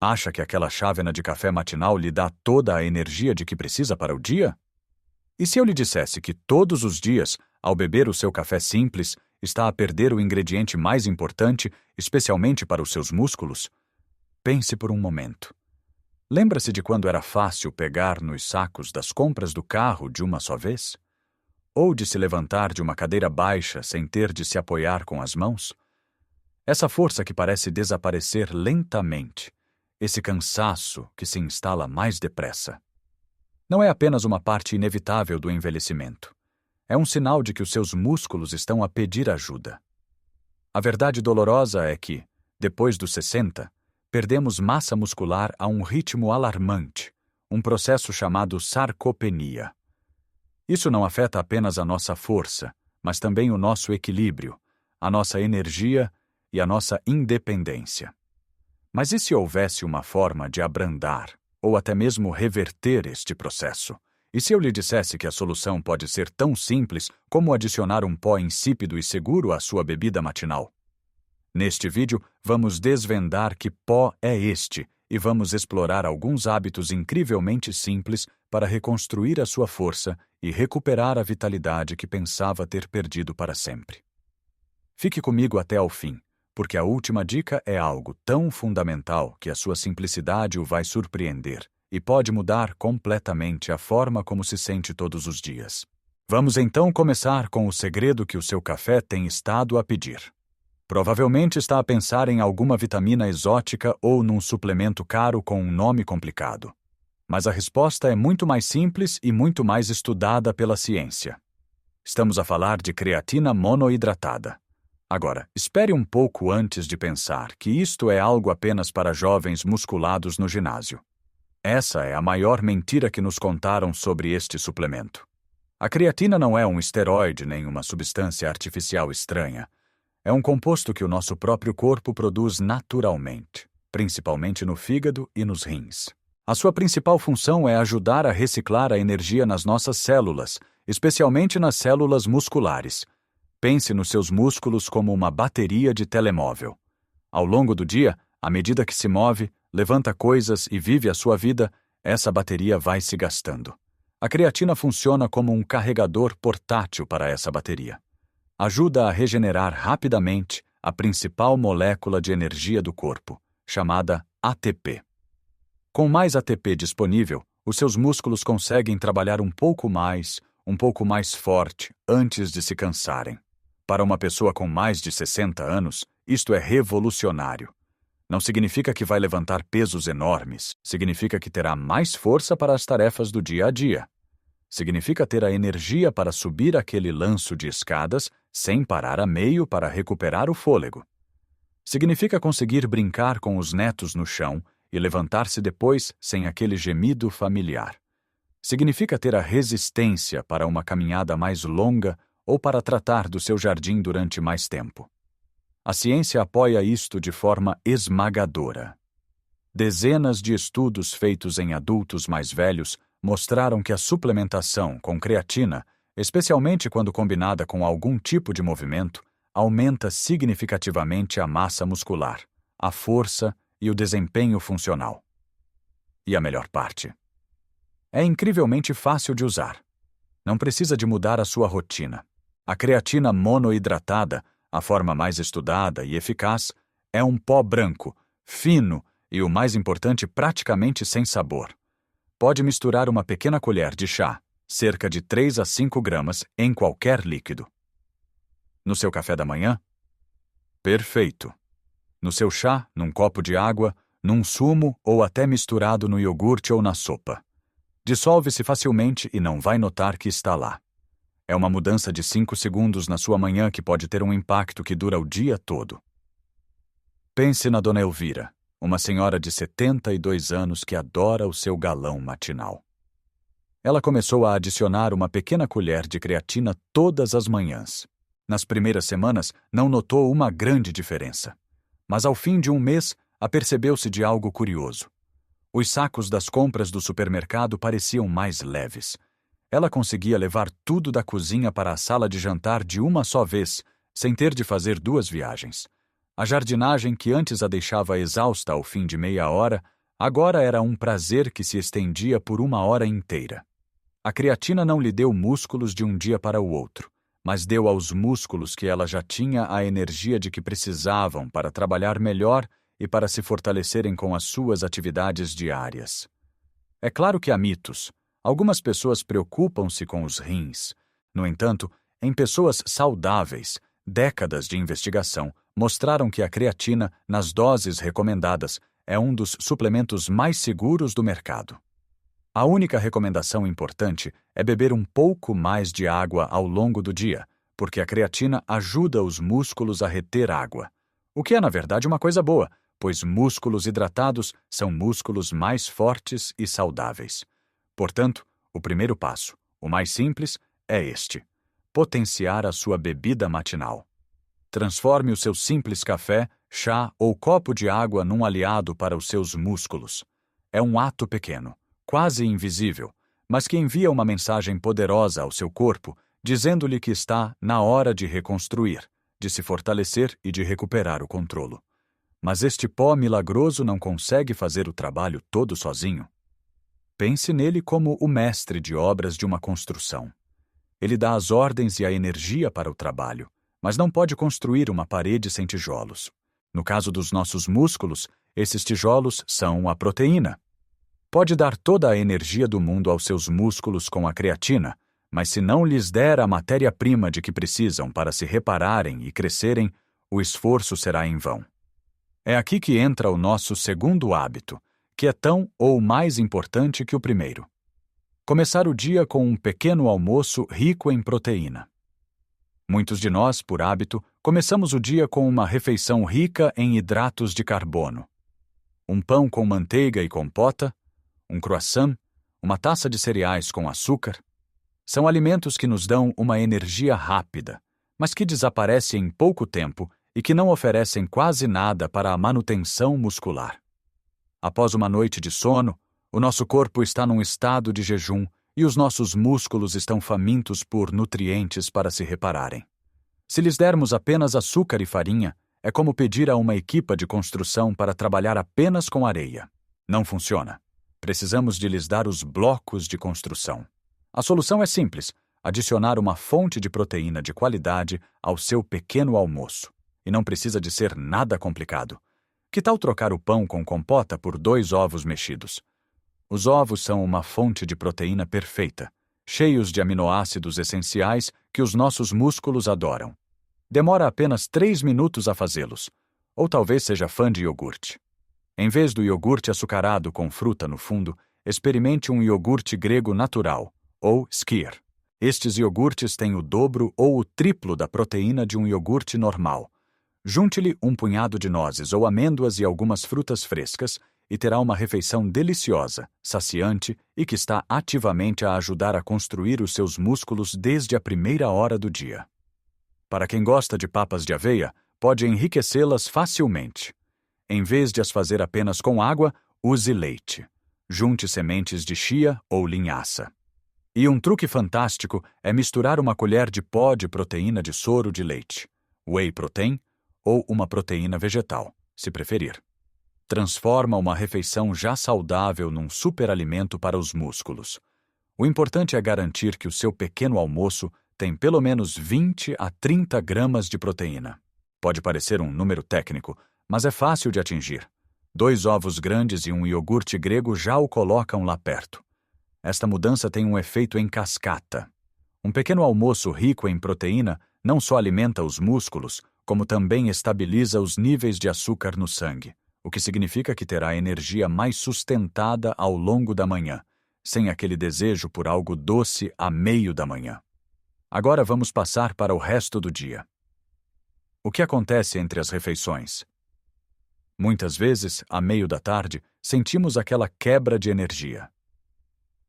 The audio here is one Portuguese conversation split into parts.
Acha que aquela chávena de café matinal lhe dá toda a energia de que precisa para o dia? E se eu lhe dissesse que todos os dias, ao beber o seu café simples, está a perder o ingrediente mais importante, especialmente para os seus músculos? Pense por um momento. Lembra-se de quando era fácil pegar nos sacos das compras do carro de uma só vez? Ou de se levantar de uma cadeira baixa sem ter de se apoiar com as mãos? Essa força que parece desaparecer lentamente, esse cansaço que se instala mais depressa. Não é apenas uma parte inevitável do envelhecimento. É um sinal de que os seus músculos estão a pedir ajuda. A verdade dolorosa é que, depois dos 60, perdemos massa muscular a um ritmo alarmante, um processo chamado sarcopenia. Isso não afeta apenas a nossa força, mas também o nosso equilíbrio, a nossa energia e a nossa independência. Mas e se houvesse uma forma de abrandar, ou até mesmo reverter este processo? E se eu lhe dissesse que a solução pode ser tão simples como adicionar um pó insípido e seguro à sua bebida matinal? Neste vídeo, vamos desvendar que pó é este e vamos explorar alguns hábitos incrivelmente simples para reconstruir a sua força e recuperar a vitalidade que pensava ter perdido para sempre. Fique comigo até ao fim, porque a última dica é algo tão fundamental que a sua simplicidade o vai surpreender e pode mudar completamente a forma como se sente todos os dias. Vamos então começar com o segredo que o seu café tem estado a pedir. Provavelmente está a pensar em alguma vitamina exótica ou num suplemento caro com um nome complicado. Mas a resposta é muito mais simples e muito mais estudada pela ciência. Estamos a falar de creatina monoidratada. Agora, espere um pouco antes de pensar que isto é algo apenas para jovens musculados no ginásio. Essa é a maior mentira que nos contaram sobre este suplemento. A creatina não é um esteroide nem uma substância artificial estranha. É um composto que o nosso próprio corpo produz naturalmente, principalmente no fígado e nos rins. A sua principal função é ajudar a reciclar a energia nas nossas células, especialmente nas células musculares. Pense nos seus músculos como uma bateria de telemóvel. Ao longo do dia, à medida que se move, levanta coisas e vive a sua vida, essa bateria vai se gastando. A creatina funciona como um carregador portátil para essa bateria. Ajuda a regenerar rapidamente a principal molécula de energia do corpo, chamada ATP. Com mais ATP disponível, os seus músculos conseguem trabalhar um pouco mais forte antes de se cansarem. Para uma pessoa com mais de 60 anos, isto é revolucionário. Não significa que vai levantar pesos enormes, significa que terá mais força para as tarefas do dia a dia. Significa ter a energia para subir aquele lanço de escadas sem parar a meio para recuperar o fôlego. Significa conseguir brincar com os netos no chão e levantar-se depois sem aquele gemido familiar. Significa ter a resistência para uma caminhada mais longa ou para tratar do seu jardim durante mais tempo. A ciência apoia isto de forma esmagadora. Dezenas de estudos feitos em adultos mais velhos mostraram que a suplementação com creatina, especialmente quando combinada com algum tipo de movimento, aumenta significativamente a massa muscular, a força e o desempenho funcional. E a melhor parte? É incrivelmente fácil de usar. Não precisa de mudar a sua rotina. A creatina monoidratada, a forma mais estudada e eficaz, é um pó branco, fino e, o mais importante, praticamente sem sabor. Pode misturar uma pequena colher de chá, cerca de 3 a 5 gramas, em qualquer líquido. No seu café da manhã? Perfeito. No seu chá, num copo de água, num sumo ou até misturado no iogurte ou na sopa. Dissolve-se facilmente e não vai notar que está lá. É uma mudança de 5 segundos na sua manhã que pode ter um impacto que dura o dia todo. Pense na Dona Elvira, uma senhora de 72 anos que adora o seu galão matinal. Ela começou a adicionar uma pequena colher de creatina todas as manhãs. Nas primeiras semanas, não notou uma grande diferença. Mas ao fim de um mês, apercebeu-se de algo curioso. Os sacos das compras do supermercado pareciam mais leves. Ela conseguia levar tudo da cozinha para a sala de jantar de uma só vez, sem ter de fazer 2 viagens. A jardinagem que antes a deixava exausta ao fim de meia hora, agora era um prazer que se estendia por uma hora inteira. A creatina não lhe deu músculos de um dia para o outro, mas deu aos músculos que ela já tinha a energia de que precisavam para trabalhar melhor e para se fortalecerem com as suas atividades diárias. É claro que há mitos. Algumas pessoas preocupam-se com os rins. No entanto, em pessoas saudáveis, décadas de investigação mostraram que a creatina, nas doses recomendadas, é um dos suplementos mais seguros do mercado. A única recomendação importante é beber um pouco mais de água ao longo do dia, porque a creatina ajuda os músculos a reter água. O que é, na verdade, uma coisa boa, pois músculos hidratados são músculos mais fortes e saudáveis. Portanto, o primeiro passo, o mais simples, é este: potenciar a sua bebida matinal. Transforme o seu simples café, chá ou copo de água num aliado para os seus músculos. É um ato pequeno, quase invisível, mas que envia uma mensagem poderosa ao seu corpo, dizendo-lhe que está na hora de reconstruir, de se fortalecer e de recuperar o controle. Mas este pó milagroso não consegue fazer o trabalho todo sozinho. Pense nele como o mestre de obras de uma construção. Ele dá as ordens e a energia para o trabalho, mas não pode construir uma parede sem tijolos. No caso dos nossos músculos, esses tijolos são a proteína. Pode dar toda a energia do mundo aos seus músculos com a creatina, mas se não lhes der a matéria-prima de que precisam para se repararem e crescerem, o esforço será em vão. É aqui que entra o nosso segundo hábito, que é tão ou mais importante que o primeiro. Começar o dia com um pequeno almoço rico em proteína. Muitos de nós, por hábito, começamos o dia com uma refeição rica em hidratos de carbono. Um pão com manteiga e compota, um croissant, uma taça de cereais com açúcar. São alimentos que nos dão uma energia rápida, mas que desaparecem em pouco tempo e que não oferecem quase nada para a manutenção muscular. Após uma noite de sono, o nosso corpo está num estado de jejum e os nossos músculos estão famintos por nutrientes para se repararem. Se lhes dermos apenas açúcar e farinha, é como pedir a uma equipa de construção para trabalhar apenas com areia. Não funciona. Precisamos de lhes dar os blocos de construção. A solução é simples: adicionar uma fonte de proteína de qualidade ao seu pequeno almoço. E não precisa de ser nada complicado. Que tal trocar o pão com compota por 2 ovos mexidos? Os ovos são uma fonte de proteína perfeita, cheios de aminoácidos essenciais que os nossos músculos adoram. Demora apenas 3 minutos a fazê-los. Ou talvez seja fã de iogurte. Em vez do iogurte açucarado com fruta no fundo, experimente um iogurte grego natural, ou skyr. Estes iogurtes têm o dobro ou o triplo da proteína de um iogurte normal. Junte-lhe um punhado de nozes ou amêndoas e algumas frutas frescas e terá uma refeição deliciosa, saciante e que está ativamente a ajudar a construir os seus músculos desde a primeira hora do dia. Para quem gosta de papas de aveia, pode enriquecê-las facilmente. Em vez de as fazer apenas com água, use leite. Junte sementes de chia ou linhaça. E um truque fantástico é misturar uma colher de pó de proteína de soro de leite, whey protein ou uma proteína vegetal, se preferir. Transforma uma refeição já saudável num superalimento para os músculos. O importante é garantir que o seu pequeno almoço tem pelo menos 20 a 30 gramas de proteína. Pode parecer um número técnico, mas é fácil de atingir. 2 ovos grandes e um iogurte grego já o colocam lá perto. Esta mudança tem um efeito em cascata. Um pequeno almoço rico em proteína não só alimenta os músculos, como também estabiliza os níveis de açúcar no sangue, o que significa que terá energia mais sustentada ao longo da manhã, sem aquele desejo por algo doce a meio da manhã. Agora vamos passar para o resto do dia. O que acontece entre as refeições? Muitas vezes, a meio da tarde, sentimos aquela quebra de energia.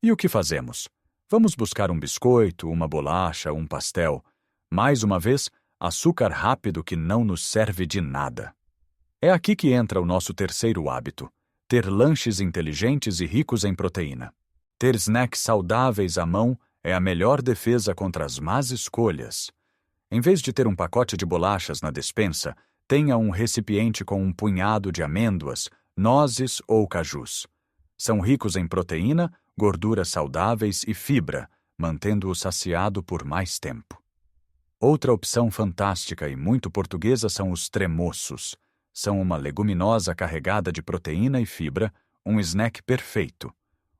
E o que fazemos? Vamos buscar um biscoito, uma bolacha, um pastel. Mais uma vez, açúcar rápido que não nos serve de nada. É aqui que entra o nosso terceiro hábito: ter lanches inteligentes e ricos em proteína. Ter snacks saudáveis à mão é a melhor defesa contra as más escolhas. Em vez de ter um pacote de bolachas na despensa, Tenha um recipiente com um punhado de amêndoas, nozes ou cajus. São ricos em proteína, gorduras saudáveis e fibra, mantendo-o saciado por mais tempo. Outra opção fantástica e muito portuguesa são os tremoços. São uma leguminosa carregada de proteína e fibra, um snack perfeito.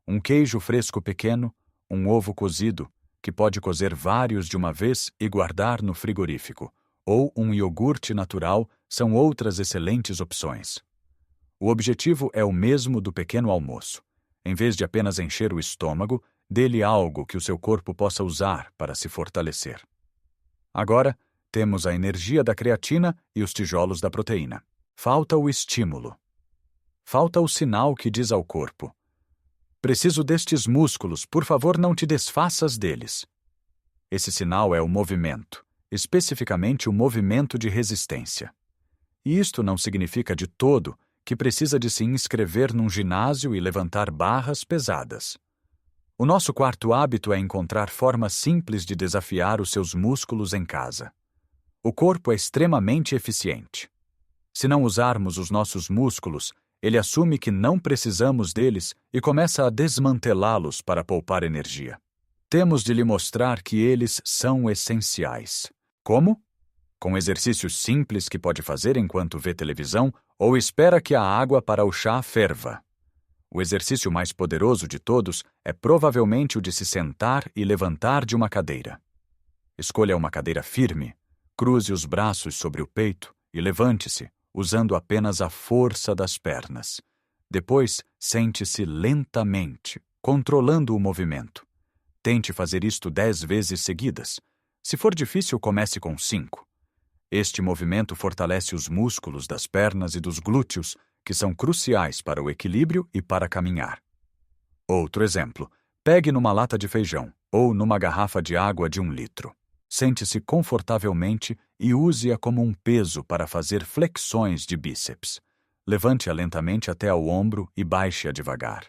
Um queijo fresco pequeno, um ovo cozido, que pode cozer vários de uma vez e guardar no frigorífico, ou um iogurte natural são outras excelentes opções. O objetivo é o mesmo do pequeno almoço. Em vez de apenas encher o estômago, dê-lhe algo que o seu corpo possa usar para se fortalecer. Agora, temos a energia da creatina e os tijolos da proteína. Falta o estímulo. Falta o sinal que diz ao corpo: preciso destes músculos, por favor, não te desfaças deles. Esse sinal é o movimento, especificamente o movimento de resistência. E isto não significa de todo que precisa de se inscrever num ginásio e levantar barras pesadas. O nosso quarto hábito é encontrar formas simples de desafiar os seus músculos em casa. O corpo é extremamente eficiente. Se não usarmos os nossos músculos, ele assume que não precisamos deles e começa a desmantelá-los para poupar energia. Temos de lhe mostrar que eles são essenciais. Como? Com exercícios simples que pode fazer enquanto vê televisão ou espera que a água para o chá ferva. O exercício mais poderoso de todos é provavelmente o de se sentar e levantar de uma cadeira. Escolha uma cadeira firme, cruze os braços sobre o peito e levante-se, usando apenas a força das pernas. Depois, sente-se lentamente, controlando o movimento. Tente fazer isto 10 vezes seguidas. Se for difícil, comece com 5. Este movimento fortalece os músculos das pernas e dos glúteos, que são cruciais para o equilíbrio e para caminhar. Outro exemplo: pegue numa lata de feijão ou numa garrafa de água de 1 litro. Sente-se confortavelmente e use-a como um peso para fazer flexões de bíceps. Levante-a lentamente até ao ombro e baixe-a devagar.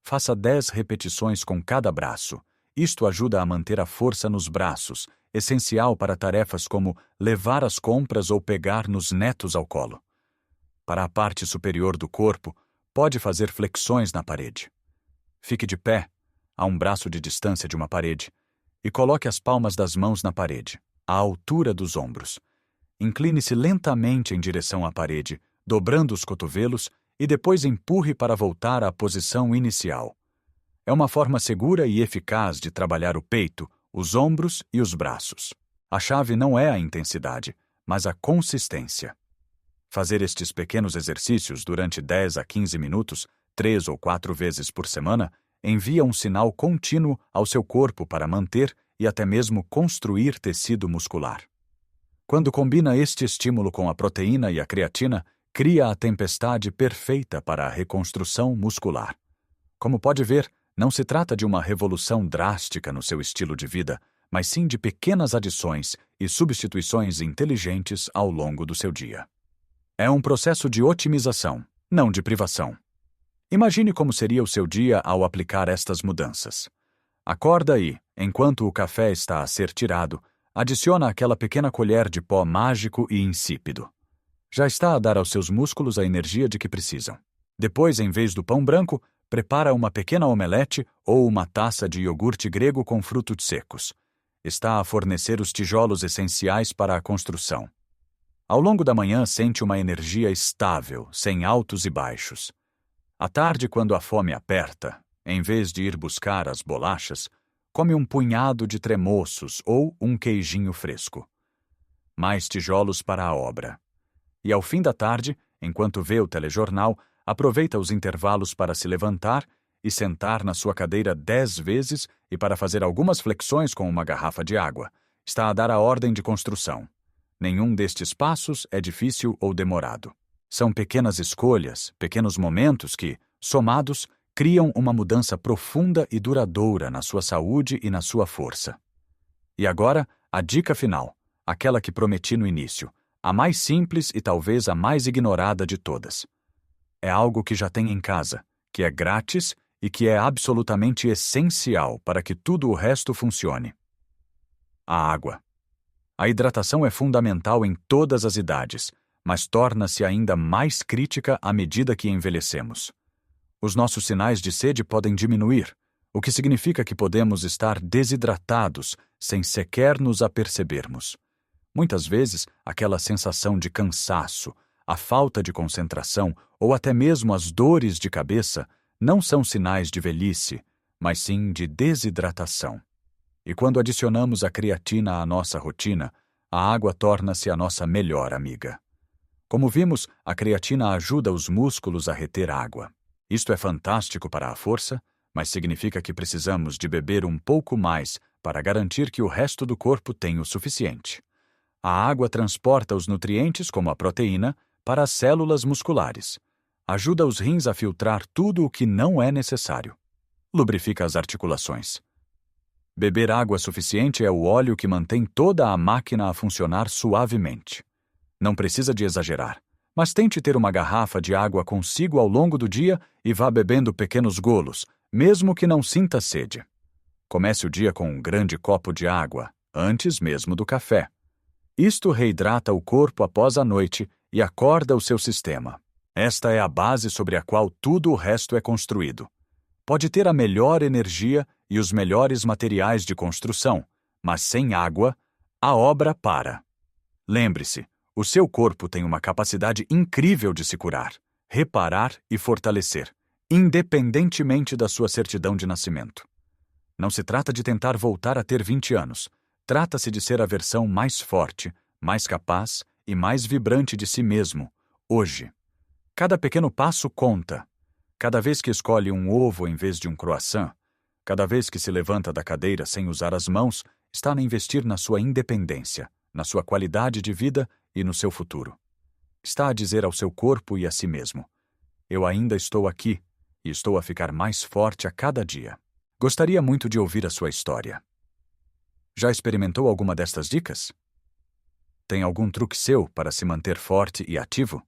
Faça 10 repetições com cada braço. Isto ajuda a manter a força nos braços, essencial para tarefas como levar as compras ou pegar nos netos ao colo. Para a parte superior do corpo, pode fazer flexões na parede. Fique de pé, a um braço de distância de uma parede, e coloque as palmas das mãos na parede, à altura dos ombros. Incline-se lentamente em direção à parede, dobrando os cotovelos, e depois empurre para voltar à posição inicial. É uma forma segura e eficaz de trabalhar o peito, os ombros e os braços. A chave não é a intensidade, mas a consistência. Fazer estes pequenos exercícios durante 10 a 15 minutos, 3 ou 4 vezes por semana, envia um sinal contínuo ao seu corpo para manter e até mesmo construir tecido muscular. Quando combina este estímulo com a proteína e a creatina, cria a tempestade perfeita para a reconstrução muscular. Como pode ver, não se trata de uma revolução drástica no seu estilo de vida, mas sim de pequenas adições e substituições inteligentes ao longo do seu dia. É um processo de otimização, não de privação. Imagine como seria o seu dia ao aplicar estas mudanças. Acorda e, enquanto o café está a ser tirado, adiciona aquela pequena colher de pó mágico e insípido. Já está a dar aos seus músculos a energia de que precisam. Depois, em vez do pão branco, prepara uma pequena omelete ou uma taça de iogurte grego com frutos secos. Está a fornecer os tijolos essenciais para a construção. Ao longo da manhã, sente uma energia estável, sem altos e baixos. À tarde, quando a fome aperta, em vez de ir buscar as bolachas, come um punhado de tremoços ou um queijinho fresco. Mais tijolos para a obra. E ao fim da tarde, enquanto vê o telejornal, aproveita os intervalos para se levantar e sentar na sua cadeira 10 vezes e para fazer algumas flexões com uma garrafa de água. Está a dar a ordem de construção. Nenhum destes passos é difícil ou demorado. São pequenas escolhas, pequenos momentos que, somados, criam uma mudança profunda e duradoura na sua saúde e na sua força. E agora, a dica final, aquela que prometi no início, a mais simples e talvez a mais ignorada de todas. É algo que já tem em casa, que é grátis e que é absolutamente essencial para que tudo o resto funcione. A água. A hidratação é fundamental em todas as idades, mas torna-se ainda mais crítica à medida que envelhecemos. Os nossos sinais de sede podem diminuir, o que significa que podemos estar desidratados sem sequer nos apercebermos. Muitas vezes, aquela sensação de cansaço, a falta de concentração ou até mesmo as dores de cabeça não são sinais de velhice, mas sim de desidratação. E quando adicionamos a creatina à nossa rotina, a água torna-se a nossa melhor amiga. Como vimos, a creatina ajuda os músculos a reter água. Isto é fantástico para a força, mas significa que precisamos de beber um pouco mais para garantir que o resto do corpo tem o suficiente. A água transporta os nutrientes, como a proteína, para as células musculares. Ajuda os rins a filtrar tudo o que não é necessário. Lubrifica as articulações. Beber água suficiente é o óleo que mantém toda a máquina a funcionar suavemente. Não precisa de exagerar, mas tente ter uma garrafa de água consigo ao longo do dia e vá bebendo pequenos golos, mesmo que não sinta sede. Comece o dia com um grande copo de água, antes mesmo do café. Isto reidrata o corpo após a noite e acorda o seu sistema. Esta é a base sobre a qual tudo o resto é construído. Pode ter a melhor energia e os melhores materiais de construção, mas sem água, a obra para. Lembre-se, o seu corpo tem uma capacidade incrível de se curar, reparar e fortalecer, independentemente da sua certidão de nascimento. Não se trata de tentar voltar a ter 20 anos. Trata-se de ser a versão mais forte, mais capaz e mais vibrante de si mesmo, hoje. Cada pequeno passo conta. Cada vez que escolhe um ovo em vez de um croissant, cada vez que se levanta da cadeira sem usar as mãos, está a investir na sua independência, na sua qualidade de vida e no seu futuro. Está a dizer ao seu corpo e a si mesmo: eu ainda estou aqui e estou a ficar mais forte a cada dia. Gostaria muito de ouvir a sua história. Já experimentou alguma destas dicas? Tem algum truque seu para se manter forte e ativo?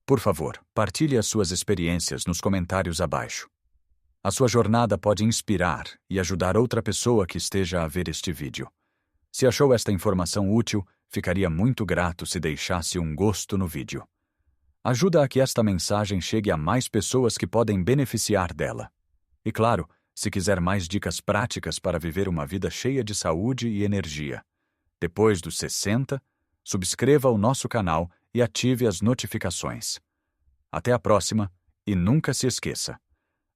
Por favor, partilhe as suas experiências nos comentários abaixo. A sua jornada pode inspirar e ajudar outra pessoa que esteja a ver este vídeo. Se achou esta informação útil, ficaria muito grato se deixasse um gosto no vídeo. Ajuda a que esta mensagem chegue a mais pessoas que podem beneficiar dela. E claro, se quiser mais dicas práticas para viver uma vida cheia de saúde e energia. Depois dos 60, subscreva o nosso canal e ative as notificações. Até a próxima e nunca se esqueça: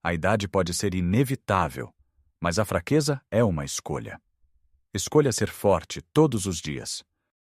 a idade pode ser inevitável, mas a fraqueza é uma escolha. Escolha ser forte todos os dias.